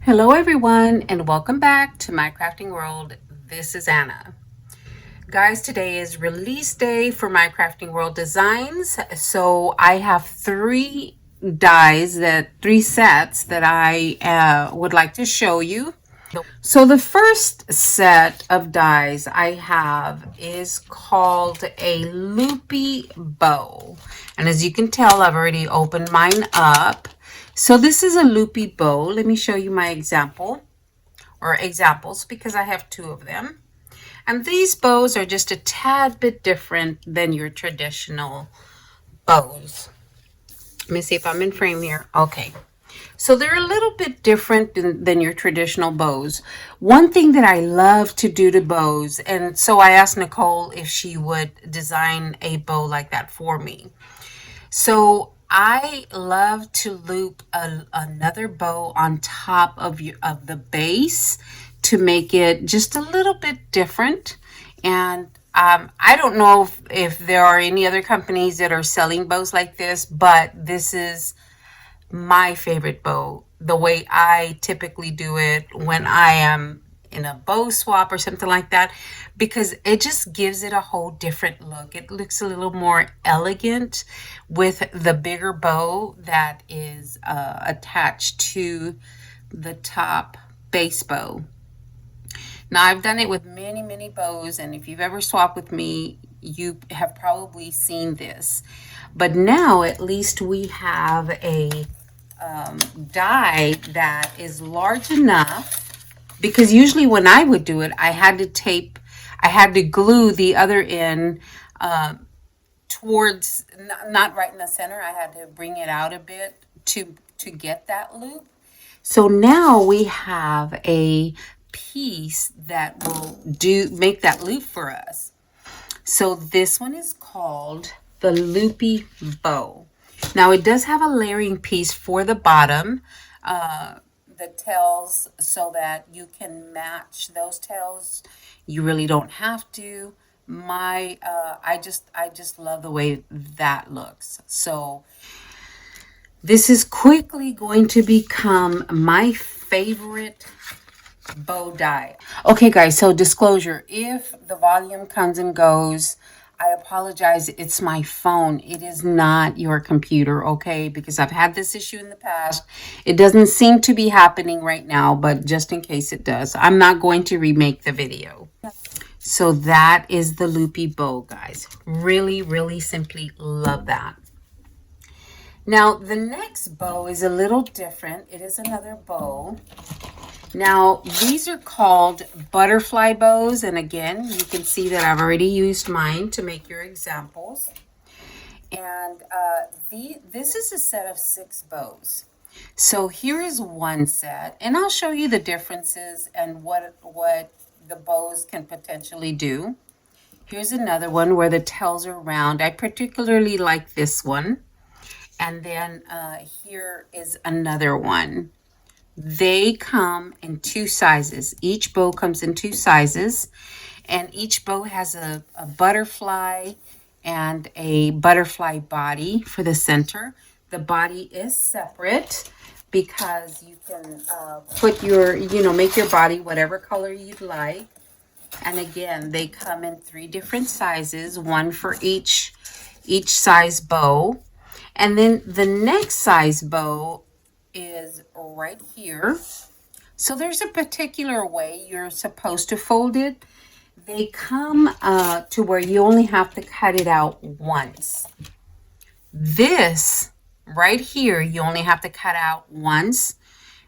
Hello everyone and welcome back to my crafting world. This is Anna. Guys, today is release day for my crafting world designs. So I have three sets that I would like to show you. So the first set of dies I have is called a loopy bow. And as you can tell, I've already opened mine up. So this is a loopy bow. Let me show you my examples because I have two of them. And these bows are just a tad bit different than your traditional bows. Let me see if I'm in frame here. Okay. So they're a little bit different than your traditional bows. One thing that I love to do to bows, and so I asked Nicole if she would design a bow like that for me. So I love to loop another bow on top of the base to make it just a little bit different. And I don't know if there are any other companies that are selling bows like this, but this is my favorite bow. The way I typically do it when I am in a bow swap or something like that, because it just gives it a whole different look. It looks a little more elegant with the bigger bow that is attached to the top base bow. Now I've done it with many bows, and if you've ever swapped with me, you have probably seen this. But now at least we have a die that is large enough, because usually when I would do it, I had to glue the other end towards, not right in the center. I had to bring it out a bit to get that loop. So now we have a piece that will make that loop for us. So this one is called the loopy bow. Now it does have a layering piece for the bottom, the tails, so that you can match those tails. You really don't have to. I just love the way that looks. So this is quickly going to become my favorite bow die. Okay guys, so disclosure, if the volume comes and goes, I apologize. It's my phone. It is not your computer, okay? Because I've had this issue in the past. It doesn't seem to be happening right now, but just in case it does, I'm not going to remake the video. So that is the loopy bow, guys. Really simply love that. Now, the next bow is a little different. It is another bow. Now, these are called butterfly bows. And again, you can see that I've already used mine to make your examples. And this is a set of 6 bows. So here is one set. And I'll show you the differences and what the bows can potentially do. Here's another one where the tails are round. I particularly like this one. And then here is another one. They come in 2 sizes. Each bow comes in 2 sizes, and each bow has a butterfly and a butterfly body for the center. The body is separate because you can put make your body whatever color you'd like. And again, they come in 3 different sizes, one for each size bow. And then the next size bow is right here. So there's a particular way you're supposed to fold it. They come to where you only have to cut it out once. This right here, you only have to cut out once,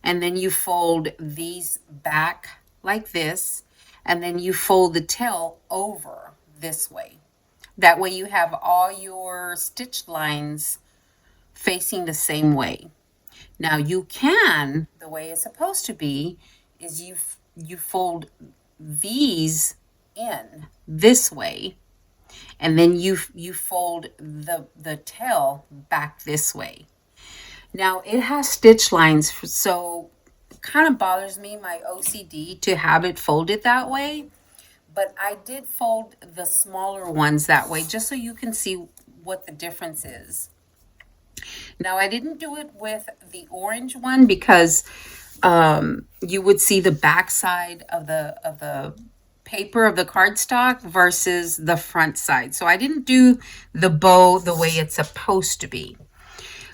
and then you fold these back like this, and then you fold the tail over this way. That way you have all your stitch lines facing the same way. Now you can, the way it's supposed to be, is you fold these in this way, and then you fold the tail back this way. Now it has stitch lines, so it kind of bothers me, my OCD, to have it folded that way. But I did fold the smaller ones that way just so you can see what the difference is. Now, I didn't do it with the orange one because you would see the back side of the paper of the cardstock versus the front side. So I didn't do the bow the way it's supposed to be.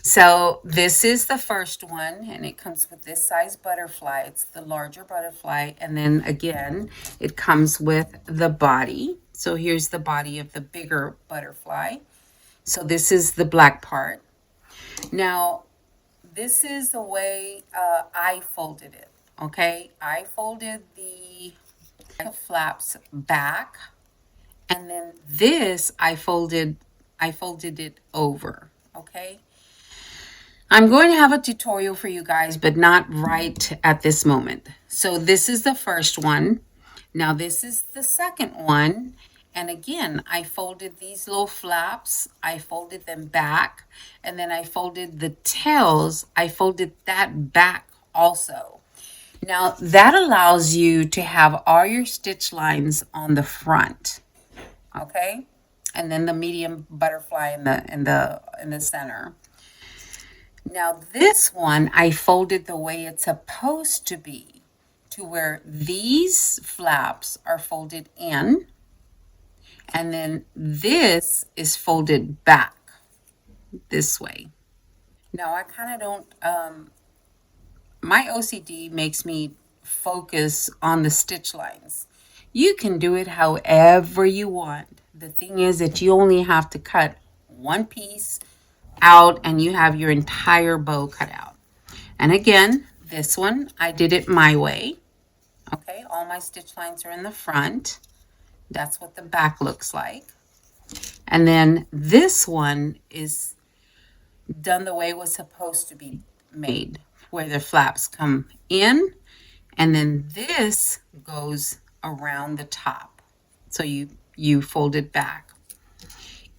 So this is the first one, and it comes with this size butterfly. It's the larger butterfly, and then again it comes with the body. So here's the body of the bigger butterfly. So this is the black part. Now this is the way I folded it. Okay, I folded the flaps back, and then this I folded it over. Okay, I'm going to have a tutorial for you guys, but not right at this moment. So this is the first one. Now this is the second one. And again, I folded these little flaps. I folded them back. And then I folded the tails. I folded that back also. Now that allows you to have all your stitch lines on the front. Okay? And then the medium butterfly in the center. Now this one, I folded the way it's supposed to be, to where these flaps are folded in, and then this is folded back this way. Now I kind of don't, my OCD makes me focus on the stitch lines. You can do it however you want. The thing is that you only have to cut one piece out and you have your entire bow cut out. And again, this one, I did it my way. Okay, all my stitch lines are in the front. That's what the back looks like. And then this one is done the way it was supposed to be made, where the flaps come in, and then this goes around the top. So you fold it back.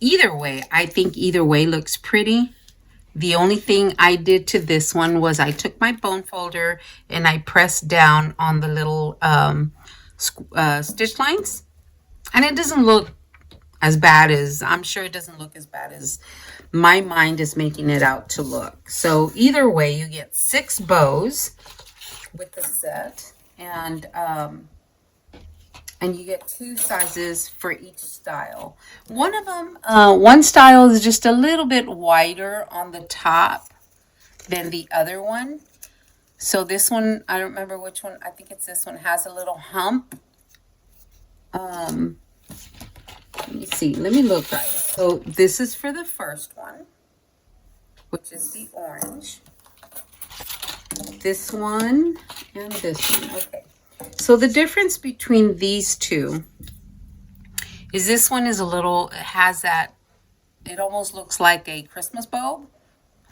Either way, I think either way looks pretty. The only thing I did to this one was I took my bone folder and I pressed down on the little stitch lines. And it doesn't look as bad as, I'm sure it doesn't look as bad as my mind is making it out to look. So either way, you get 6 bows with the set. And you get 2 sizes for each style. One of them, one style is just a little bit wider on the top than the other one. So this one, I don't remember which one, I think it's this one, has a little hump. Let me see, let me look, guys. So this is for the first one, which is the orange. This one and this one, okay. So the difference between these two is this one is a little, it has that, it almost looks like a Christmas bow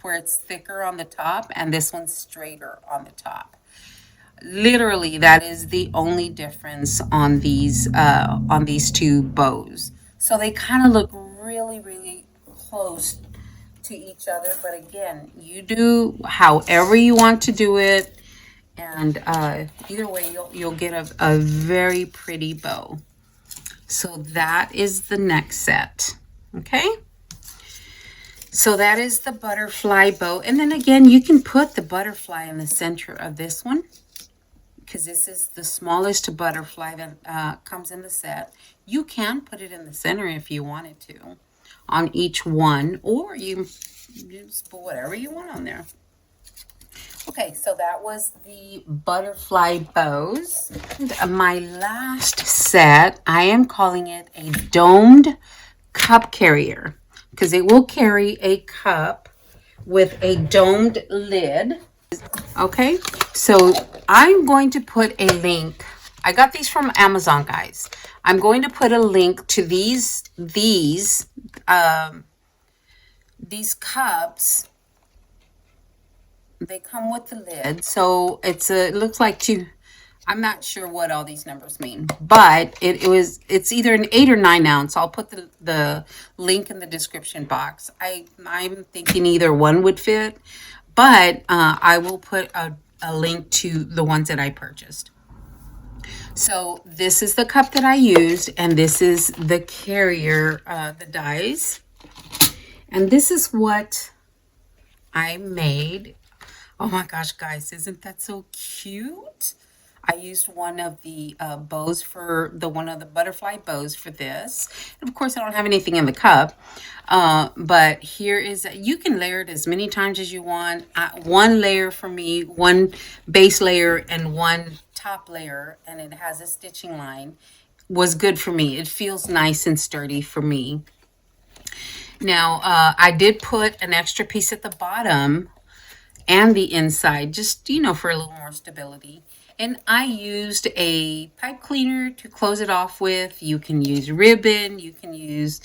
where it's thicker on the top, and this one's straighter on the top. Literally, that is the only difference on these 2 bows. So they kind of look really, really close to each other. But again, you do however you want to do it. And either way, you'll get a very pretty bow. So that is the next set. Okay. So that is the butterfly bow. And then again, you can put the butterfly in the center of this one, because this is the smallest butterfly that comes in the set. You can put it in the center if you wanted to on each one, or you just put whatever you want on there. Okay, so that was the butterfly bows. And my last set, I am calling it a domed cup carrier, because it will carry a cup with a domed lid. Okay, so I'm going to put a link. I got these from Amazon, guys. I'm going to put a link to these cups. They come with the lid, so it looks like 2. I'm not sure what all these numbers mean, but it's either an 8 or 9 ounce. I'll put the link in the description box. I'm thinking either one would fit, but I will put a link to the ones that I purchased. So this is the cup that I used, and this is the carrier, the dies, and this is what I made. Oh my gosh, guys, isn't that so cute? I used one of the bows for one of the butterfly bows for this. And of course, I don't have anything in the cup. But here is, you can layer it as many times as you want. One layer for me, one base layer and one top layer, and it has a stitching line, was good for me. It feels nice and sturdy for me. Now, I did put an extra piece at the bottom and the inside, just, for a little more stability. And I used a pipe cleaner to close it off with. You can use ribbon. You can use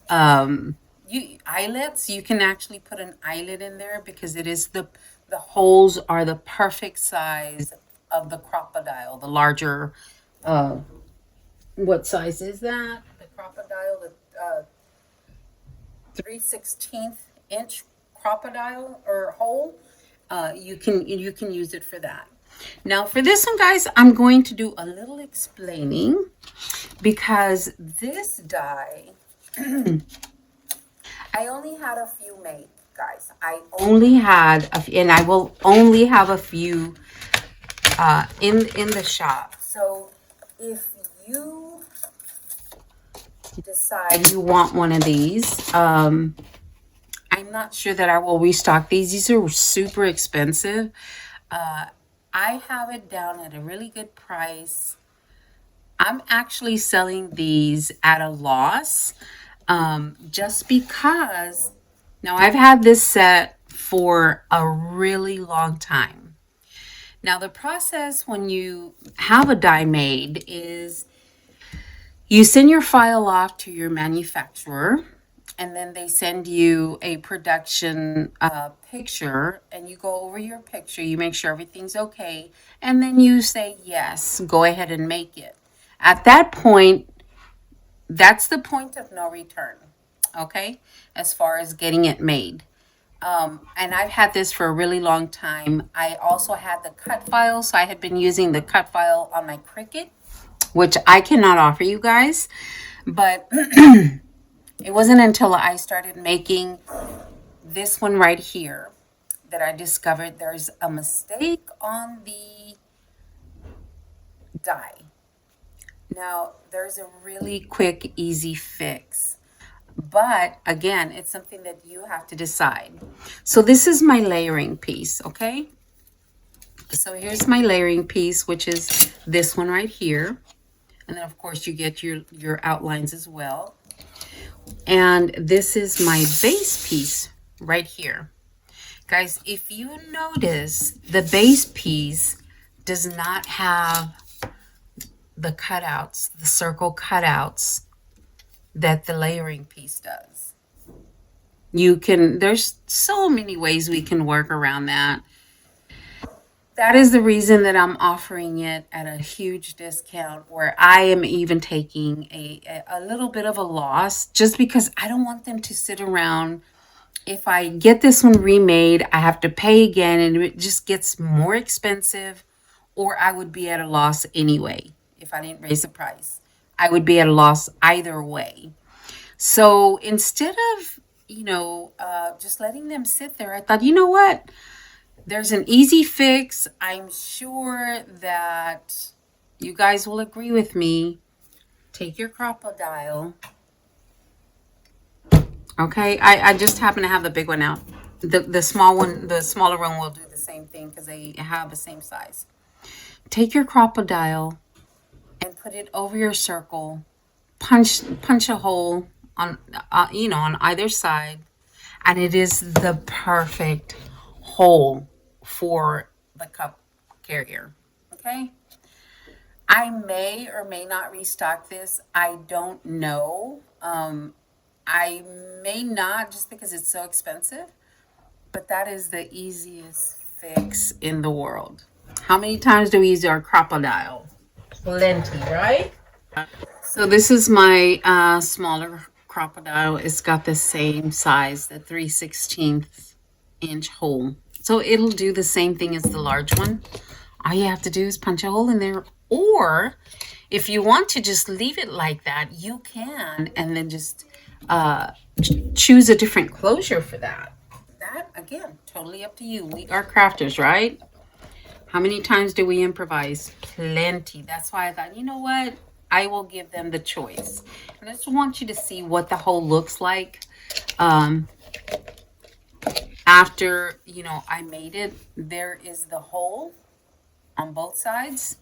eyelets. You can actually put an eyelet in there because it is the holes are the perfect size of the crocodile. The larger, what size is that? The crocodile, the 3/16 inch crocodile or hole. You can use it for that. Now for this one, guys, I'm going to do a little explaining because this die, I only had a few made, guys. I only had and I will only have a few in the shop. So if you decide you want one of these, I'm not sure that I will restock these. These are super expensive. I have it down at a really good price. I'm actually selling these at a loss, just because now I've had this set for a really long time. Now the process when you have a die made is you send your file off to your manufacturer, and then they send you a production picture, and you go over your picture, you make sure everything's okay, and then you say yes, go ahead and make it. At that point, that's the point of no return, okay, as far as getting it made. And I've had this for a really long time. I also had the cut file, so I had been using the cut file on my Cricut, which I cannot offer you guys, but it wasn't until I started making this one right here that I discovered there's a mistake on the die. Now, there's a really quick, easy fix. But again, it's something that you have to decide. So this is my layering piece, okay? So here's my layering piece, which is this one right here. And then, of course, you get your outlines as well. And this is my base piece right here. Guys, if you notice, the base piece does not have the cutouts, the circle cutouts that the layering piece does. There's so many ways we can work around that. That is the reason that I'm offering it at a huge discount, where I am even taking a little bit of a loss, just because I don't want them to sit around. If I get this one remade, I have to pay again and it just gets more expensive, or I would be at a loss anyway. If I didn't raise the price, I would be at a loss either way. So instead of, just letting them sit there, I thought, you know what? There's an easy fix. I'm sure that you guys will agree with me. Take your crocodile. Okay, I just happen to have the big one out. The small one, the smaller one will do the same thing because they have the same size. Take your crocodile and put it over your circle. Punch a hole on on either side, and it is the perfect hole for the cup carrier. Okay, I may or may not restock this. I don't know. I may not, just because it's so expensive, but that is the easiest fix in the world. How many times do we use our crocodile? Plenty, right? So this is my smaller crocodile. It's got the same size, the 3/16 inch hole. So it'll do the same thing as the large one. All you have to do is punch a hole in there. Or if you want to just leave it like that, you can, and then just choose a different closure for that. That again, totally up to you. We are crafters, right? How many times do we improvise? Plenty. That's why I thought, you know what? I will give them the choice. And I just want you to see what the whole looks like. Um, After, I made it, there is the hole on both sides,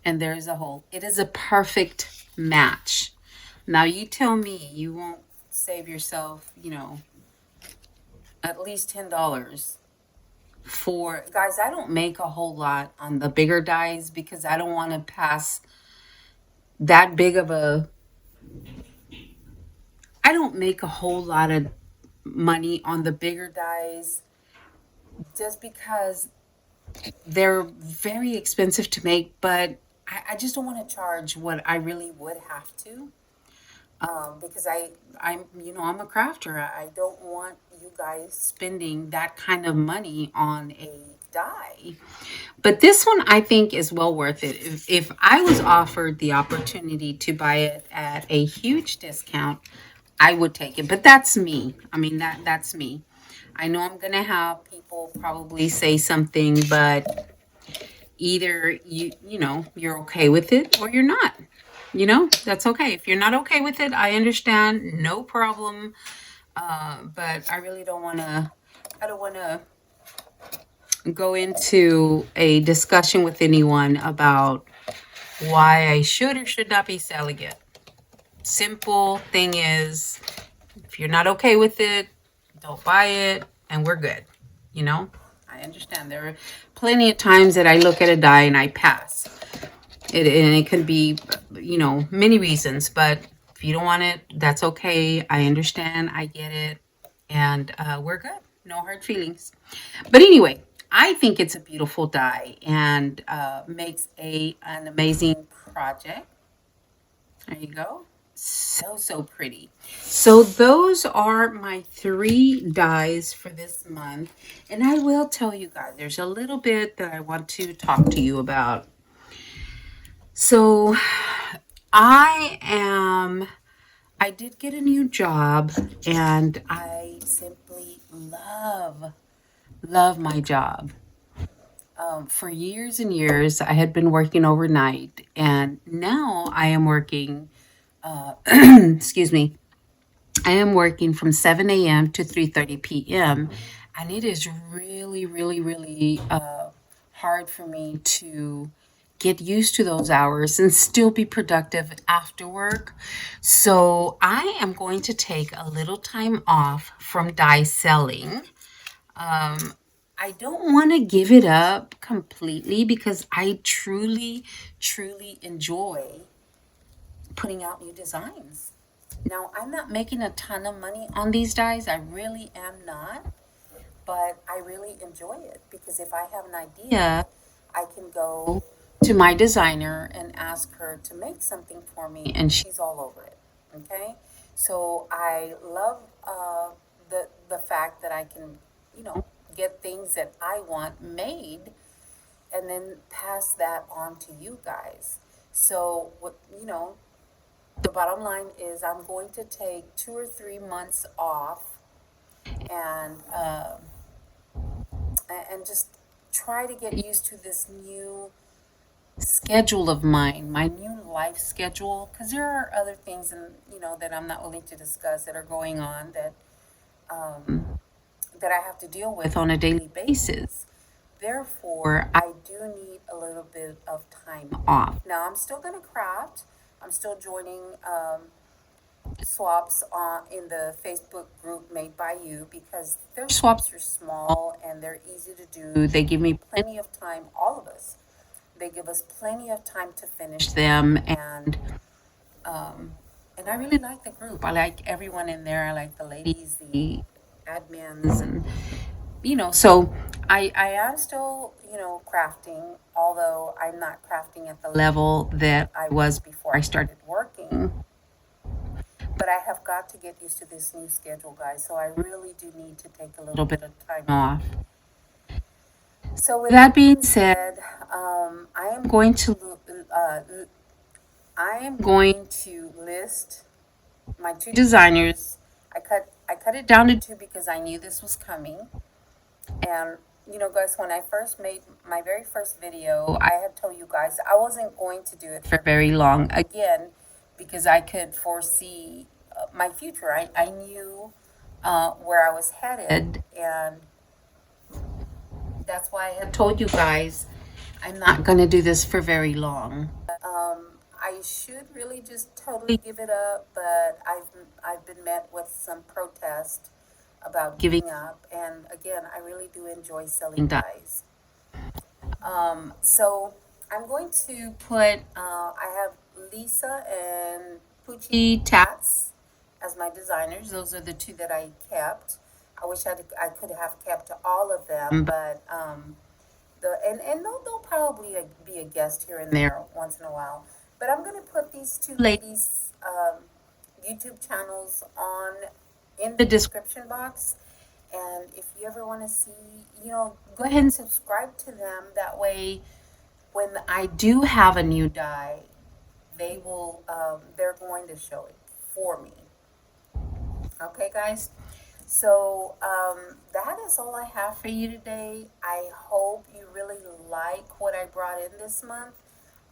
and there's a hole. It is a perfect match. Now you tell me you won't save yourself, at least $10 for guys. I don't make a whole lot on the bigger dies because I don't want to pass that big of a I don't make a whole lot of money on the bigger dies just because they're very expensive to make, but I just don't want to charge what I really would have to. Because I'm a crafter. I don't want you guys spending that kind of money on a die. But this one I think is well worth it. If I was offered the opportunity to buy it at a huge discount, I would take it. But that's me. I mean that's me. I know I'm gonna have people probably say something, but either you're okay with it or you're not. That's okay. If you're not okay with it, I understand. No problem. But I really don't want to. I don't want to go into a discussion with anyone about why I should or should not be selling it. Simple thing is, if you're not okay with it, don't buy it, and we're good. I understand. There are plenty of times that I look at a die and I pass. And it could be, many reasons. But if you don't want it, that's okay. I understand. I get it. And we're good. No hard feelings. But anyway, I think it's a beautiful die and makes an amazing project. There you go. So pretty. So those are my 3 dies for this month. And I will tell you guys, there's a little bit that I want to talk to you about. So I did get a new job, and I simply love my job. For years and years, I had been working overnight, and now I am working, excuse me, I am working from 7 a.m. to 3:30 p.m. And it is really, really, really hard for me to get used to those hours and still be productive after work. So I am going to take a little time off from die selling. I don't want to give it up completely because I truly, truly enjoy putting out new designs. Now, I'm not making a ton of money on these dies. I really am not. But I really enjoy it because if I have an idea, I can go to my designer and ask her to make something for me, and she's all over it. Okay? So I love the fact that I can, get things that I want made and then pass that on to you guys. So, the bottom line is I'm going to take 2 or 3 months off and just try to get used to this new schedule of mine, my new life schedule, because there are other things that I'm not willing to discuss that are going on that I have to deal with on a daily basis. Therefore, I do need a little bit of time off. Now, I'm still going to craft. I'm still joining swaps in the Facebook group Made by You because their swaps are small and they're easy to do. They give me plenty of time, all of us. They give us plenty of time to finish them, and I really like the group. I like everyone in there. I like the ladies, the admins, and so I am still crafting, although I'm not crafting at the level that I was before I started working. But I have got to get used to this new schedule, guys. So I really do need to take a little bit of time off. So with that being said, I am going to list my 2 designers. I cut it down to 2 because I knew this was coming. And you know, guys, when I first made my very first video, I had told you guys I wasn't going to do it for very long again because I could foresee my future. I knew where I was headed, and that's why I had told you guys I'm not going to do this for very long. I should really just totally give it up, but I've been met with some protest about giving up, and again, I really do enjoy selling dyes. So I'm going to put I have Lisa and Puchy Tats as my designers. Those are the two that I kept. I wish I could have kept all of them, but and they'll probably be a guest here and there once in a while. But I'm gonna put these two ladies' YouTube channels on in the description box. And if you ever want to see, you know, go ahead and subscribe to them. That way, when I do have a new dye, they will they're going to show it for me. Okay, guys. So that is all I have for you today. I hope you really like what I brought in this month.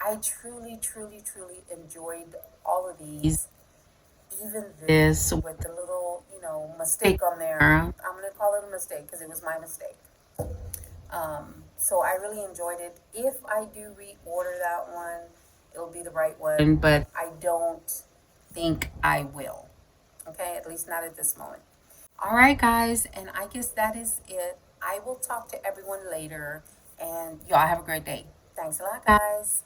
I truly, truly, truly enjoyed all of these. Even this with the little, you know, mistake on there. I'm going to call it a mistake because it was my mistake. So I really enjoyed it. If I do reorder that one, it'll be the right one, but I don't think I will. Okay, at least not at this moment. All right, guys, and I guess that is it. I will talk to everyone later, and y'all have a great day. Thanks a lot, guys.